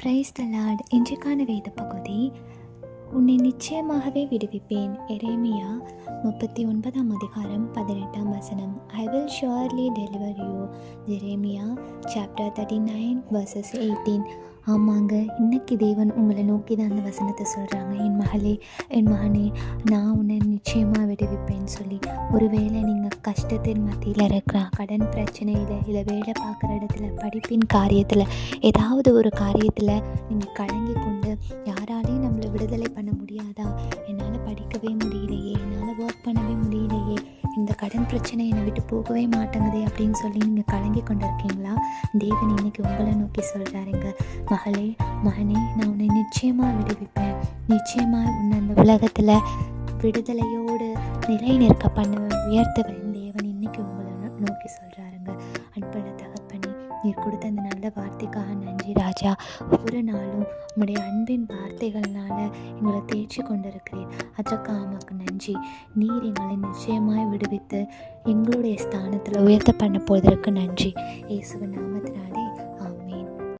Praise the Lord. இன்றைக்கான வேத பகுதி, உன்னை நிச்சயமாகவே விடுவிப்பேன். எரேமியா 39:18. I will surely deliver you. Jeremiah chapter 39:18. ஆமாங்க, இன்னைக்கு தேவன் உங்களை நோக்கி தான் அந்த வசனத்தை சொல்கிறாங்க. என் மகளே, என் மகனே, நான் உன்னை நிச்சயமாக விடுவிப்பேன்னு சொல்லி. ஒருவேளை நீங்கள் கஷ்டத்தின் மத்தியில் இருக்கிற கடன் பிரச்சனையில், இல்லை வேலை பார்க்குற இடத்துல, படிப்பின் காரியத்தில், ஏதாவது ஒரு காரியத்தில் நீங்கள் கலங்கி கொண்டு யாராலையும் நம்மளை விடுதலை பண்ண முடியாதா, என்னால் படிக்கவே முடியலையே, என்னால் ஒர்க் பண்ணவே முடியலையே, இந்த கடன் பிரச்சனை என்னை விட்டு போகவே மாட்டேங்குதே அப்படின்னு சொல்லி நீங்கள் கலங்கி கொண்டு இருக்கீங்களா? தேவன் இன்னைக்கு உங்களை நோக்கி சொல்கிறாருங்க, மகளே, மகனே, நான் உன்னை நிச்சயமாக விடுவிப்பேன். நிச்சயமாக உன்னை அந்த உலகத்தில் விடுதலையோடு நிலை நிற்க பண்ணுவேன், உயர்த்துவேன். தேவன் இன்னைக்கு உங்களை நோக்கி சொல்கிறாருங்க. அன்புள்ள தகப்பனே, நீர் கொடுத்த அந்த நல்ல வார்த்தைக்காக நன்றி ராஜா. ஒவ்வொரு நாளும் உம்முடைய அன்பின் வார்த்தைகள்னால எங்களை தேய்ச்சி கொண்டிருக்கிறேன். அதற்காக உமக்கு நன்றி. நீர் எங்களை நிச்சயமாய் விடுவித்து எங்களுடைய ஸ்தானத்தில் உயர்த்த பண்ண போவதற்கு நன்றி. இயேசுவின் நாமத்தினாலே